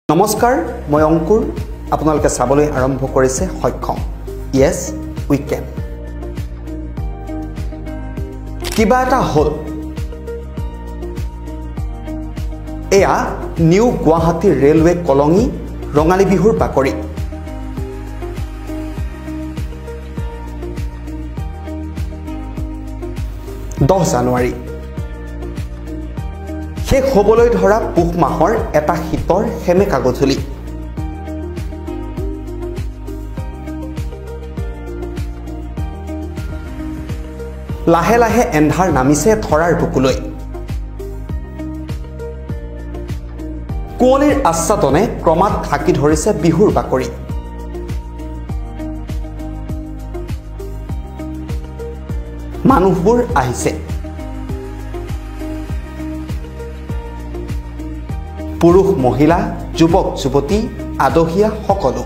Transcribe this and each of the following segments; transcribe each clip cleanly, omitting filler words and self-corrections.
নমস্কাৰ মই অংকুৰ আপোনালোকে চাবলৈ আৰম্ভ কৰিছে সক্ষম ইয়েস উই ক্যান কিবা এটা হল এয়া নিউ গুৱাহাটী ৰেলৱে কলঙি ৰঙালী বিহুৰ বাকৰি 10 জানুৱাৰী শেষ হ'বলৈ ধৰা পুহ মাহৰ এটা শীতৰ হেমেকা গধূলি লাহে লাহে এন্ধাৰ নামিছে ধৰাৰ বুকুলৈ কুঁৱলীৰ আচ্ছাদনে ক্ৰমাৎ ঢাকি ধৰিছে বিহুৰ বাকৰি মানুহবোৰ আহিছে পুৰুষ মহিলা যুৱক যুৱতী আদহিয়া সকলো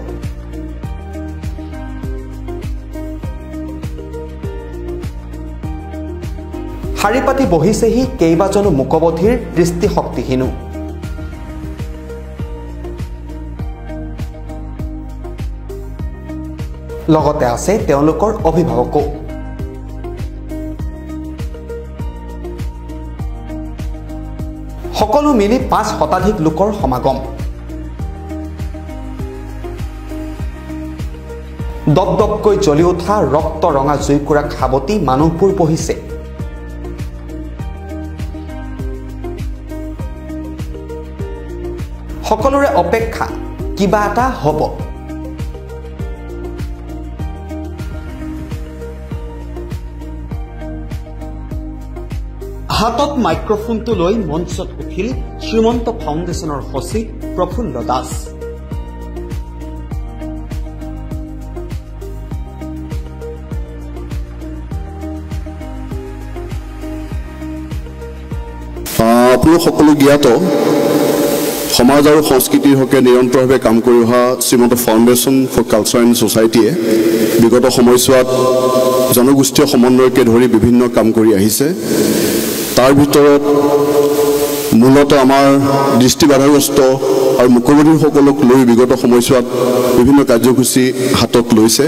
শাৰী পাতি বহিছেহি কেইবাজনো মুকবধিৰ দৃষ্টিশক্তিহীনো লগতে আছে তেওঁলোকৰ অভিভাৱকো সকলো মিলি 5 শতাধিক লোকৰ সমাগম দপদপকৈ জ্বলি উঠা ৰক্ত ৰঙা জুইকুৰা খাবতি মানুহবোৰ বহিছে সকলোৰে অপেক্ষা কিবা এটা হ'ব হাতত মাইক্ৰফোনটো লৈ মঞ্চত উঠিল শ্ৰীমন্ত ফাউণ্ডেশ্যনৰ সচিব প্ৰফুল্ল দাস আপোনালোক সকলো জ্ঞাত সমাজ আৰু সংস্কৃতিৰ হকে নিৰন্তৰভাৱে কাম কৰি অহা Srimanta foundation for culture and ছ'চাইটিয়ে বিগত সময়ছোৱাত জনগোষ্ঠীয় সমন্বয়কে ধৰি বিভিন্ন কাম কৰি আহিছে তাৰ ভিতৰত মূলত আমাৰ দৃষ্টিবাধাগ্ৰস্ত আৰু মুকবধিৰসকলক লৈ বিগত সময়ছোৱাত বিভিন্ন কাৰ্যসূচী হাতত লৈছে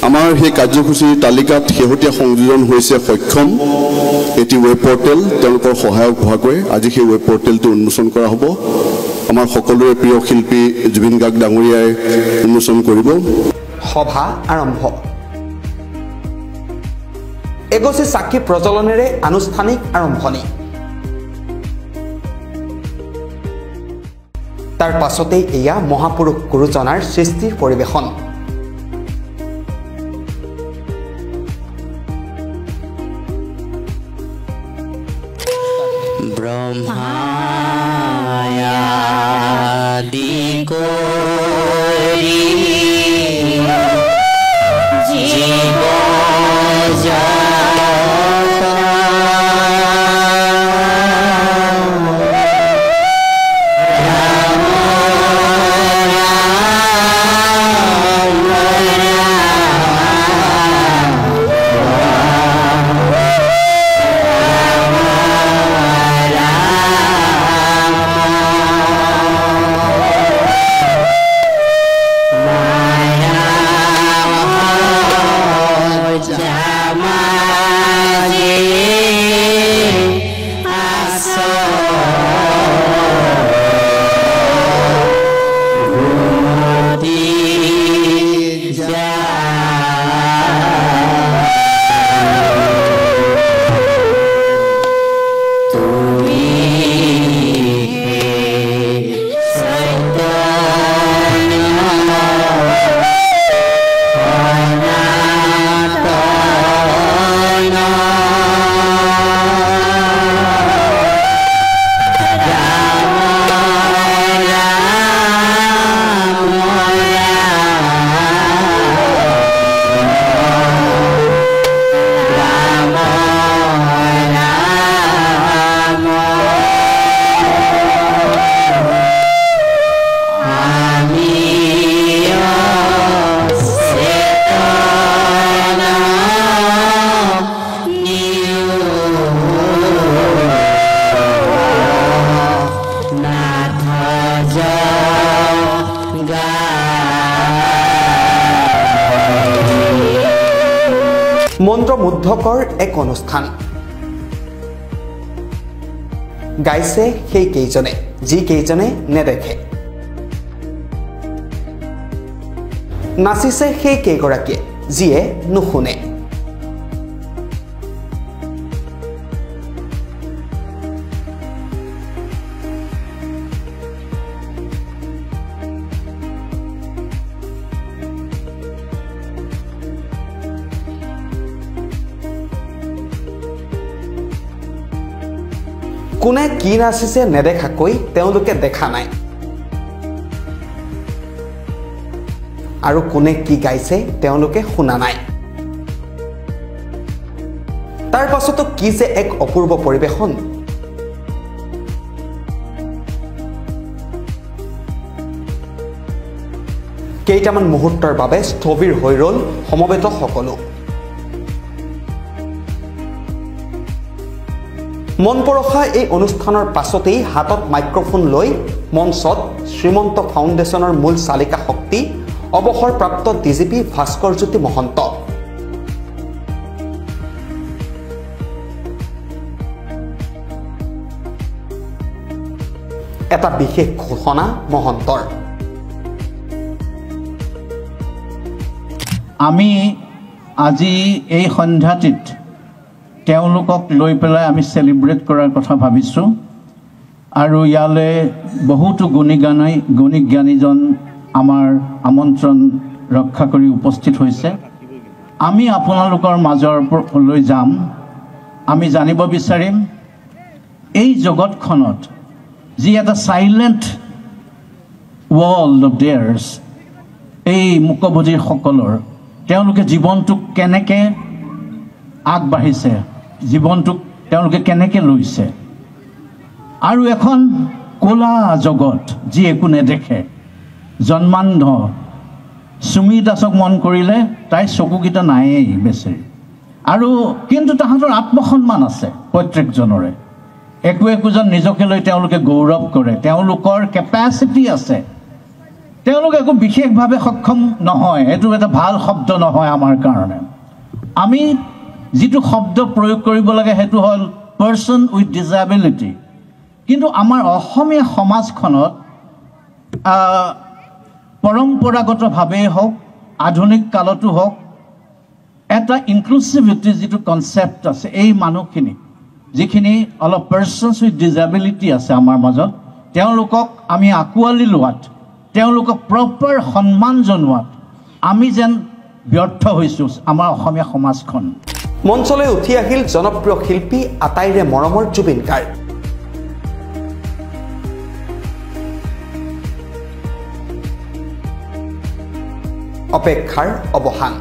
আমাৰ সেই কাৰ্যসূচীৰ তালিকাত শেহতীয়া সংযোজন হৈছে সক্ষম এটি ৱেব পৰ্টেল তেওঁলোকৰ সহায়ক হোৱাকৈ আজি সেই ৱেব পৰ্টেলটো উন্মোচন কৰা হ'ব আমাৰ সকলোৰে প্ৰিয় শিল্পী জুবিন গাৰ্গ ডাঙৰীয়াই উন্মোচন কৰিব সভা আৰম্ভ এগছি সাক্ষী প্ৰজ্বলনেৰে আনুষ্ঠানিক আৰম্ভণি তাৰ পাছতে এয়া মহাপুৰুষ গুৰুজনাৰ সৃষ্টিৰ পৰিবেশন মন্ত্ৰমুগ্ধকৰ এক অনুষ্ঠান গাইছে সেই কেইজনে যি কেইজনে নেদেখে নাচিছে সেই কেইগৰাকীয়ে যিয়ে নুশুনে কোনে কি নাচিছে নেদেখাকৈ তেওঁলোকে দেখা নাই আৰু কোনে কি গাইছে তেওঁলোকে শুনা নাই তাৰ পাছতো কি যে এক অপূৰ্ব পৰিবেশন কেইটামান মুহূৰ্তৰ বাবে স্থবিৰ হৈ ৰল সমবেত সকলো মন পৰখা এই অনুষ্ঠানৰ পাছতেই হাতত মাইক্ৰফোন লৈ মঞ্চত শ্ৰীমন্ত ফাউণ্ডেশ্যনৰ মূল চালিকা শক্তি অৱসৰপ্ৰাপ্ত ডিজিপি ভাস্কৰ জ্যোতি মহন্ত এটা বিশেষ ঘোষণা মহন্তৰ আমি আজি এই সন্ধ্যাটিত তেওঁলোকক লৈ পেলাই আমি সেলিব্ৰেট কৰাৰ কথা ভাবিছোঁ আৰু ইয়ালে বহুতো গুণীজ্ঞানীজন আমাৰ আমন্ত্ৰণ ৰক্ষা কৰি উপস্থিত হৈছে আমি আপোনালোকৰ মাজলৈ যাম আমি জানিব বিচাৰিম এই জগতখনত যি এটা সাইলেন্ট ওয়াৰ্ল্ড অফ দেয়াৰ্স এই মুকবধিৰ সকলৰ তেওঁলোকে জীৱনটোক কেনেকে আগবাঢ়িছে জীৱনটোক তেওঁলোকে কেনেকে লৈছে আৰু এখন কোলা জগত যি একো নেদেখে জন্মান্ধ সুমি দাসক মন কৰিলে তাই চকুকেইটা নায়েই বেছি আৰু কিন্তু তাহাঁতৰ আত্মসন্মান আছে প্ৰত্যেকজনৰে একোজন নিজকে লৈ তেওঁলোকে গৌৰৱ কৰে তেওঁলোকৰ কেপাচিটি আছে তেওঁলোকে একো বিশেষভাৱে সক্ষম নহয় এইটো এটা ভাল শব্দ নহয় আমাৰ কাৰণে আমি যিটো শব্দ প্ৰয়োগ কৰিব লাগে হেতু হল পাৰ্সন উইথ ডিসেবিলিটি কিন্তু আমাৰ অসমীয়া সমাজখনত পৰম্পৰাগতভাৱে হওক আধুনিক কালতো হওক এটা ইনক্লুসিভিটি যিটো কনসেপ্ট আছে এই মানুহখিনি যিখিনি অলপ পাৰ্সনছ উইথ ডিসেবিলিটি আছে আমাৰ মাজত তেওঁলোকক আমি আকুৱালি লোৱাত তেওঁলোকক প্ৰপাৰ সন্মান জনোৱাত আমি যেন ব্যৰ্থ হৈছোঁ আমাৰ অসমীয়া সমাজখন মঞ্চলৈ উঠি আহিল জনপ্ৰিয় শিল্পী আটাইৰে মৰমৰ জুবিন গাৰ্গ অপেক্ষাৰ অৱসান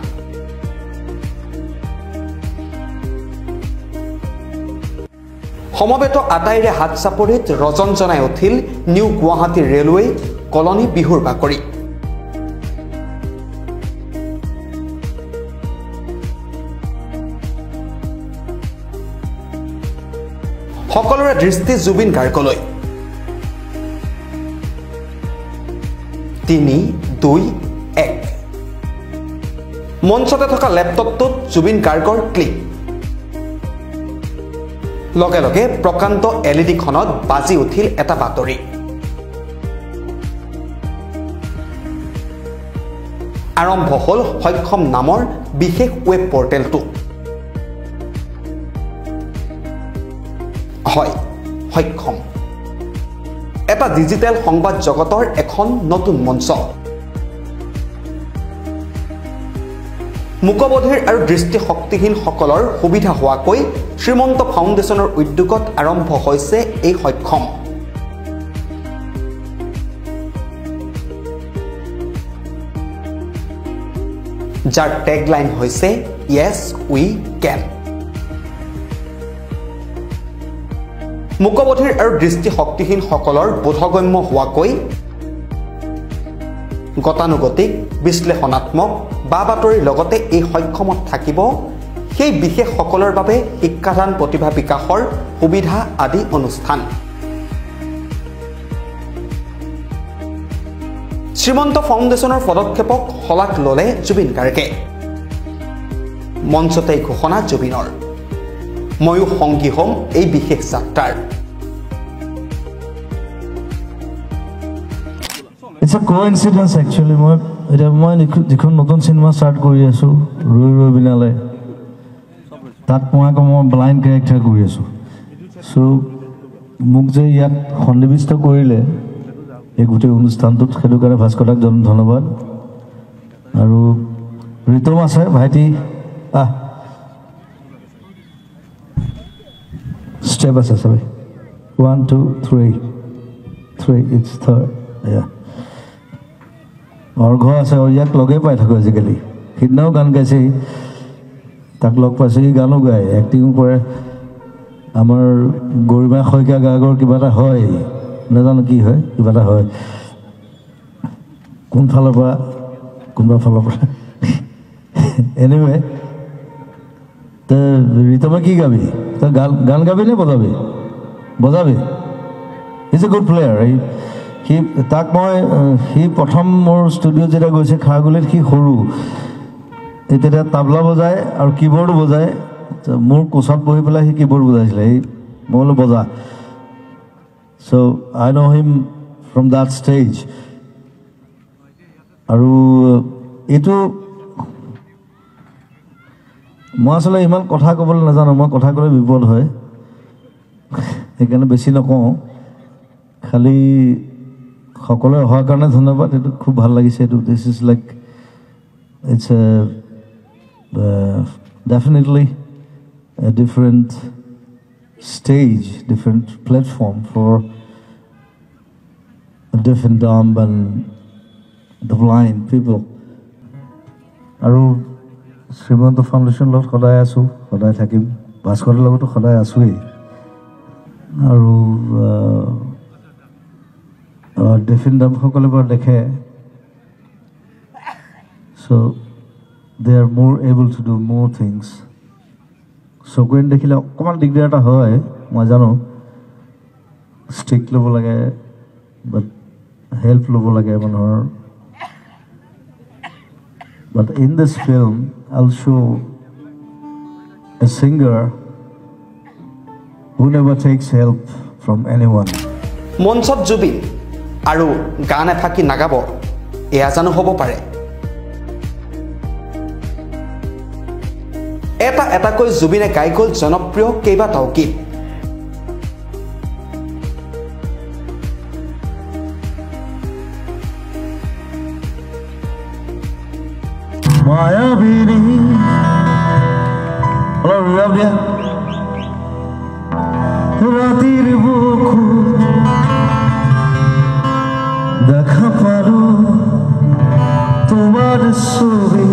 সমবেত আটাইৰে হাত চাপৰিত ৰজনজনাই উঠিল নিউ গুৱাহাটী ৰেলৱে কলনী বিহুৰ বাকৰি সকলোৰে দৃষ্টি জুবিন গাৰ্গলৈ 3, 2, 1 মঞ্চতে থকা লেপটপটোত জুবিন গাৰ্গৰ ক্লিক লগে লগে প্ৰকান্ত এলইডি খনত বাজি উঠিল এটা বাতৰি আৰম্ভ হল সক্ষম নামৰ বিশেষ ৱেব পৰ্টেলটো হয় সক্ষম এটা ডিজিটেল সংবাদ জগতৰ এখন নতুন মঞ্চ মুকবধিৰ আৰু দৃষ্টি শক্তিহীন সকলৰ সুবিধা হোৱাকৈ শ্ৰীমন্ত ফাউণ্ডেশ্যনৰ উদ্যোগত আৰম্ভ হৈছে এই সক্ষম যাৰ টেগলাইন হৈছে ইয়েছ উই কেন মুকবধিৰ আৰু দৃষ্টি শক্তিহীন সকলৰ বোধগম্য হোৱাকৈ গতানুগতিক বিশ্লেষণাত্মক বা বাতৰিৰ লগতে এই সক্ষমত থাকিব সেই বিশেষ সকলৰ বাবে শিক্ষাদান প্ৰতিভা বিকাশৰ সুবিধা আদি অনুষ্ঠান শ্ৰীমন্ত ফাউণ্ডেশ্যনৰ পদক্ষেপক হলাক ললে জুবিন গাৰ্গে মঞ্চতে ঘোষণা জুবিনৰ ময়ো সংগী হ'ম এই বিশেষ যাত্ৰাৰ It's a coincidence actually. মই যিখন নতুন চিনেমা ষ্টাৰ্ট কৰি আছো ৰৈ ৰৈ বিনালে তাত মই ব্লাইণ্ড কেৰেক্টাৰ কৰি আছো সো মোক যে ইয়াত সন্নিবিষ্ট কৰিলে এই গোটেই অনুষ্ঠানটোত সেইটো কাৰণে ভাস্কৰক ধন্যবাদ আৰু ৰিতম আছে ভাইটি step আছে সবাই 1 2 3 it's third yeah অৰ্ঘ আছে ইয়াক লগে পাই থাকো আজিকালি সিদিনাও গান গাইছে তাক লগ পাইছে গানো গায় এক্টিং কৰে আমাৰ গৰিমা শইকীয়া গাগৰ কিবা এটা হয় নাজানো কি হয় কিবা এটা হয় কোন ফালৰ পৰা এনিৱে তে ৰিতমে কি গাবি তই গান গাবি নে বজাবি ইজ এ গুড প্লেয়াৰ তাক মই সি প্ৰথম মোৰ ষ্টুডিঅ'ত যেতিয়া গৈছে খাৰগুলিত সি সৰু তেতিয়া তাবলা বজায় আৰু কীবৰ্ডো বজায় মোৰ কোচত বহি পেলাই সি কীবৰ্ড বজাইছিলে মই বোলো বজা চ' আই ন' হিম ফ্ৰম দ্যাট ষ্টেজ আৰু এইটো মই আচলতে ইমান কথা ক'বলৈ নাজানো মই কথা ক'লে বিপদ হয় সেইকাৰণে বেছি নকওঁ খালি সকলোৱে অহাৰ কাৰণে ধন্যবাদ এইটো খুব ভাল লাগিছে এইটো this is like it's definitely a different stage different platform for different dumb and the blind people আৰু শ্ৰীমন্ত ফাউণ্ডেশ্যনৰ লগত সদায় আছোঁ সদায় থাকিম ভাস্কৰৰ লগতো সদায় আছোঁৱেই আৰু ডেফিন ডাম্পসকলে বাৰু দেখে চ' দে আৰ মোৰ এবল টু ডু মোৰ থিংছ চকুৰে দেখিলে অকণমান দিগদাৰ এটা হয় মই জানো ষ্ট্ৰিক ল'ব লাগে বাট হেল্প ল'ব লাগে মানুহৰ but in this film I'll show a singer who never takes help from anyone. মঞ্চত জুবিন আৰু গান এফাকি নাগাব এয়া জানো হ'ব পাৰে এটাকৈ জুবিনে গাই গ'ল জনপ্ৰিয় কেইবাটাও গীত মায়াবিনী অলপ ৰিভাব দিয়া ৰাতিৰ বুকুত দেখা পালো তোমার ছবি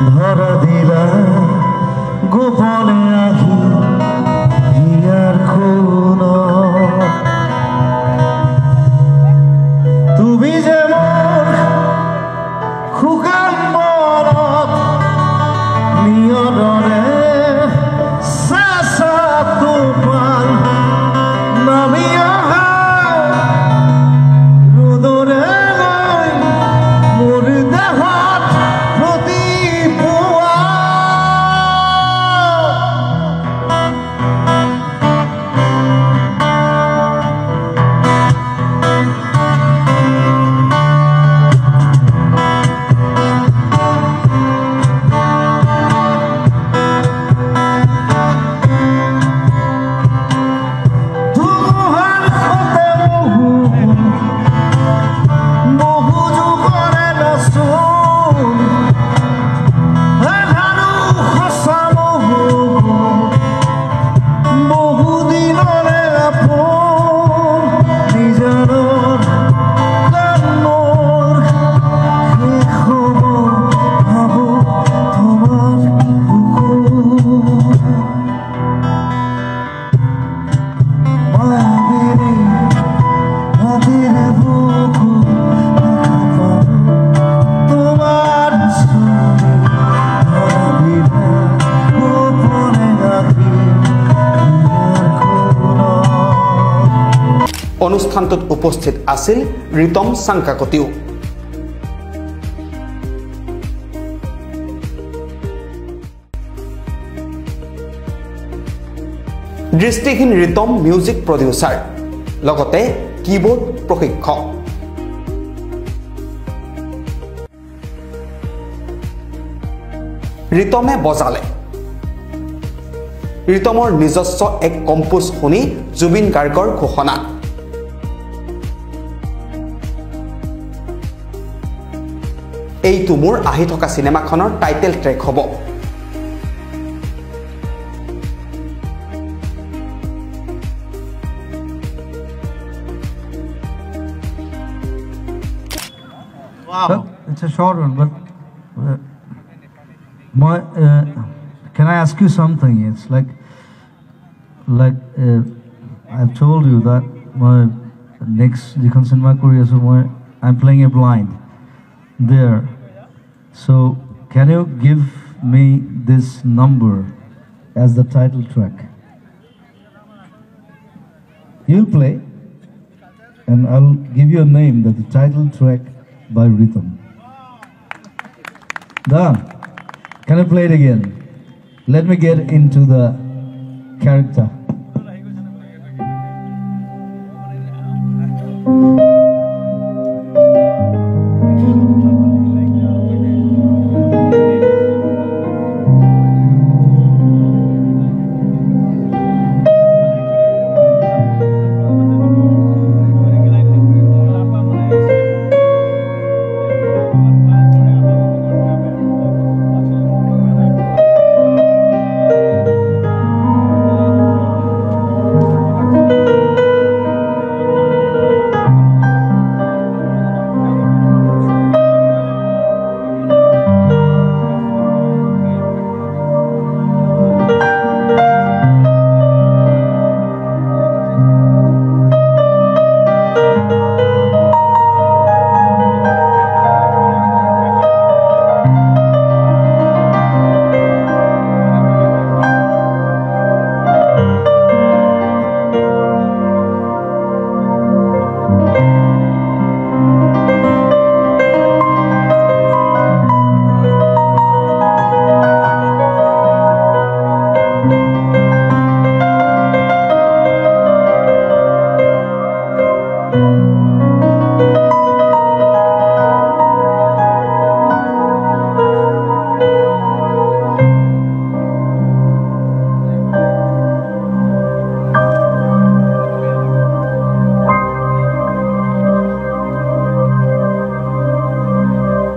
ধরা দিলা গোপনে আহি হিয়ার খুন তুমি যে মোর খুকান মনত নিয়দরে চেঁচা তুফান নামি অহা রোদরে মোৰ দেহত প্ৰতিপুৱা অনুষ্ঠানটোত উপস্থিত আছিল ৰিতম চাংকাকতিও দৃষ্টিহীন ৰিতম মিউজিক প্ৰডিউচাৰ লগতে কিবোৰ্ড প্ৰশিক্ষক ৰিতমে বজালে ৰিতমৰ নিজস্ব এক কম্পোজ শুনি জুবিন গাৰ্গৰ ঘোষণা এইটো মোৰ আহি থকা সিনেমাখনৰ টাইটেল ট্ৰেক হ'ব Wow. It's a short one, but can I ask you something? It's like I've told you that my next cinema career, so I'm playing a blind there. So can you give me this number as the title track? You'll play, and I'll give you a name, that the title track by Rhythm. Done. Can I play it again? Let me get into the character.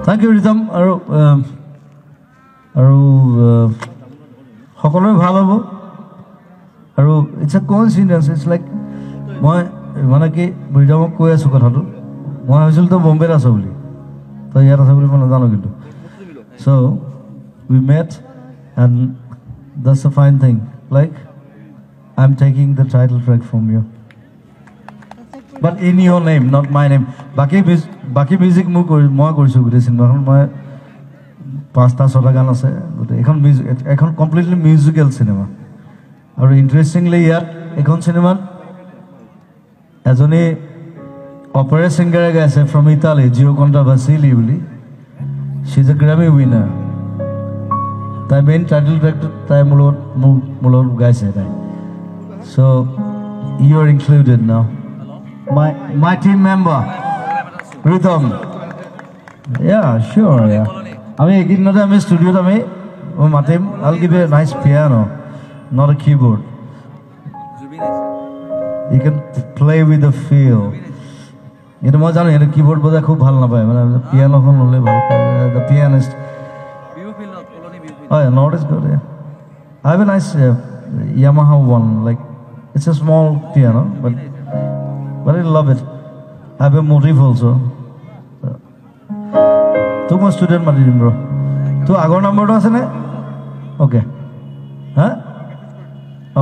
Thank you, Rhythm. সকলোৰে ভাল হ'ব আৰু it's a কোইনচিডেন্স it's like মই মানে কি ৰিদমক কৈ আছোঁ কথাটো মই ভাবিছিলোঁ তই বম্বেত আছ বুলি তই ইয়াত আছে বুলি মই নাজানো কিন্তু so' we met and that's a fine thing. Like, I'm taking the title track from you. But in your name, not my name. Baki music moi korisu gute cinema khon moi 5ta 6ta gan ase gute ekhon music ekhon completely musical cinema. Aru interestingly yet ekhon cinema ajoni opera singer gaise from Italy, Gioconda Vasili boli. She's a Grammy winner. Tai main title track tai mulot gaise tai. So you are included now. My team member, Rhythm. Yeah, sure, yeah. I mean, in another studio, I'll give you a nice piano, not a keyboard. You can play with the feel. You know, the keyboard, but the piano, the pianist. Oh, yeah, note is good, yeah. I have a nice Yamaha one, like, it's a small piano, but I love it. I have a motif also. Tu my student Madrid, bro. Tu agar number to asane? Okay. Huh?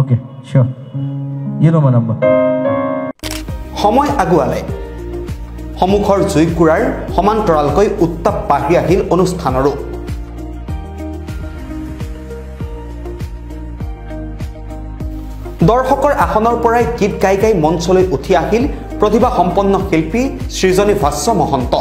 Okay, sure. You know my number. সময় আগুৱালে সমুখৰ জুইকুৰাৰ সমান্তৰালকৈ উত্তাপ বাঢ়ি আহিল অনুষ্ঠানৰো দৰ্শকৰ আসনৰ পৰাই গীত গাই গাই মঞ্চলৈ উঠি আহিল প্ৰতিভা সম্পন্ন শিল্পী সৃজনী ভাস্য মহন্ত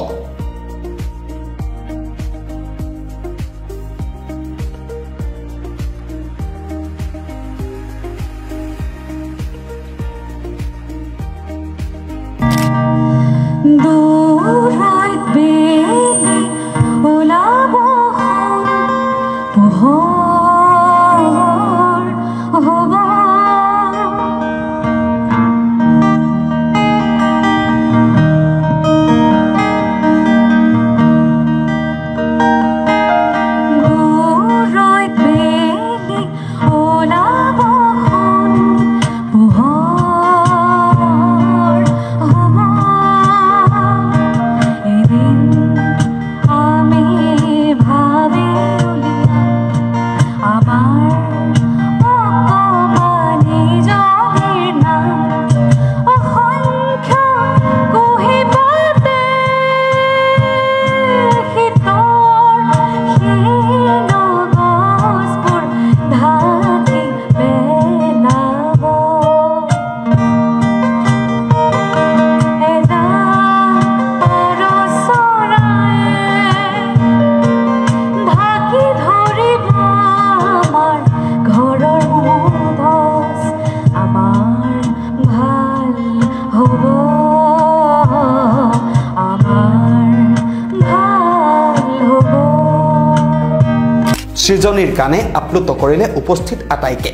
সৃজনীৰ গানে আপ্লুত কৰিলে উপস্থিত আটাইকে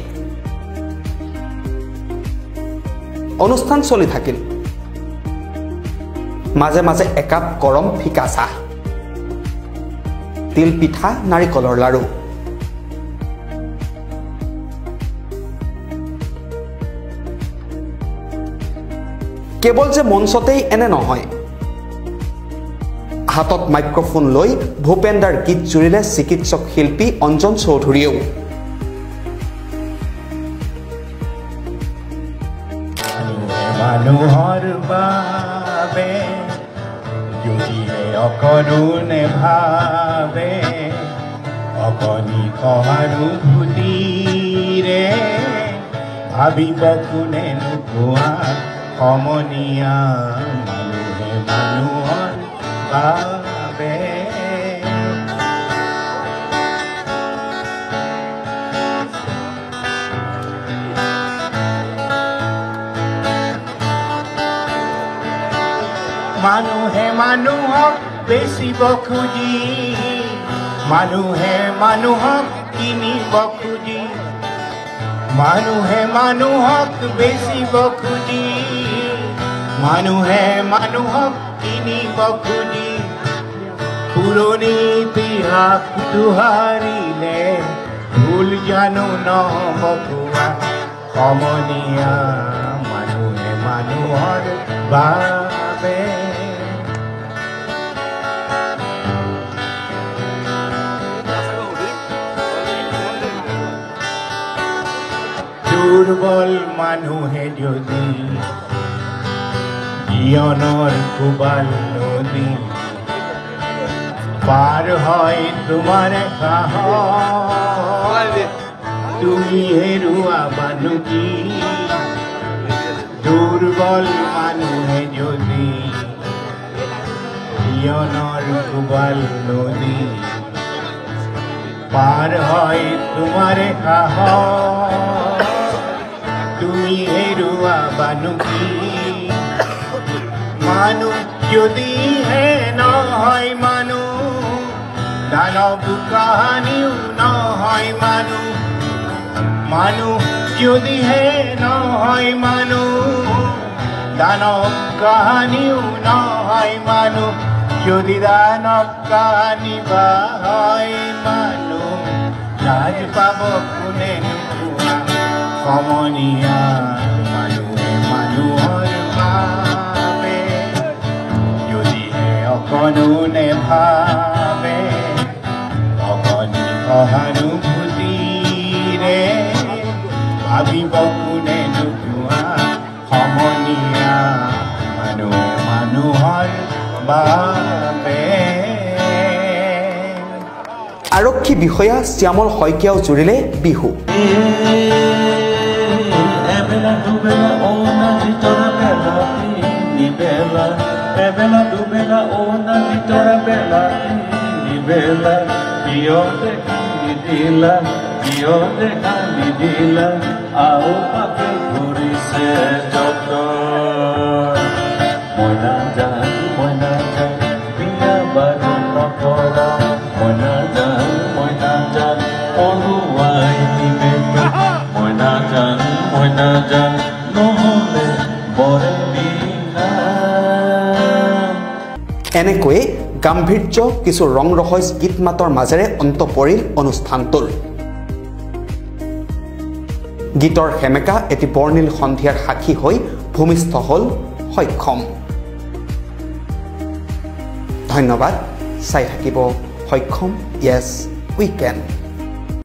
অনুষ্ঠান চলি থাকিল মাজে মাজে একাপ গৰম ফিকা চাহ তিল পিঠা নাৰিকলৰ লাড়ু কেৱল যে মঞ্চতেই এনে নহয় হাতত মাইক্ৰফোন লৈ ভূপেন্দাৰ গীত জুৰিলে চিকিৎসক শিল্পী অঞ্জন চৌধুৰীয়েও মানুহৰ বাবে যদিহে অকৰুণে ভাবে অকণি সহানুভূতিৰে ভাবিব কোনে নোপোৱা সমনীয়া মানুহে মানুহৰ বাবে মানুহে মানুহক বেচিব খুজি মানুহে মানুহক কিনিব খুজি মানুহে মানুহক বেচিব খুজি মানুহে মানুহক কিনিব খুজি পুৰণি ইতিহাস দোহাৰিলে ভুল জানো নহ'বকুৱা সমনীয়া মানুহে মানুহৰ বাবে দুৰ্বল মানুহে যদি জীৱনৰ কোবাল নদী পাৰ হয় তোমাৰ সাহস তুমি হেৰুৱা বানুকি দুৰ্বল মানুহে যদি জীৱনৰ কোবাল নদী পাৰ হয় তোমাৰ সাহস তুমি হেৰুৱা বানুকি মানুহ যদিহে নহয় মানুহ দানৱ কাহানিও নহয় মানুহ মানুহ যদিহে নহয় মানুহ দানৱ কাহানিও নহয় মানুহ যদি দানৱ কাহানি বা হয় মানুহ লাজ পাব কোনে নোপোৱা সমনীয়া মানুহে মানুহৰ বাবে যদিহে অকণোনে ভাবে অকণি সহানুভূতিৰে ভাবিব কোনে নোপোৱা সমনীয়া মানুহে মানুহৰ বাবে আৰক্ষী বিষয়া শ্যামল শইকীয়াও জুৰিলে বিহু এবেলা দুবেলা অনা ভিতৰা বেলা নিবেলা এবেলা দুবেলা অনা ভিতৰা বেলা নিবেলা কিয় দেখা নিদিলা কিয় দেখা নিদিলা আও পাকে ঘূৰিছে যত মই নাজান বিয়া বাৰু নকৰা মই নাজান অনুৱাই নিবে মই নাজান নহ'লে বৰে বিনা এনেকৈয়ে গাম্ভীৰ্য কিছু ৰং ৰহস্য গীত মাতৰ মাজেৰে অন্ত পৰিল অনুষ্ঠানটোৰ গীতৰ সেমেকা এটি বৰ্ণিল সন্ধিয়াৰ সাক্ষী হৈ ভূমিষ্ঠ হ'ল সক্ষম ধন্যবাদ চাই থাকিব সক্ষম ইয়েছ উইকেণ্ড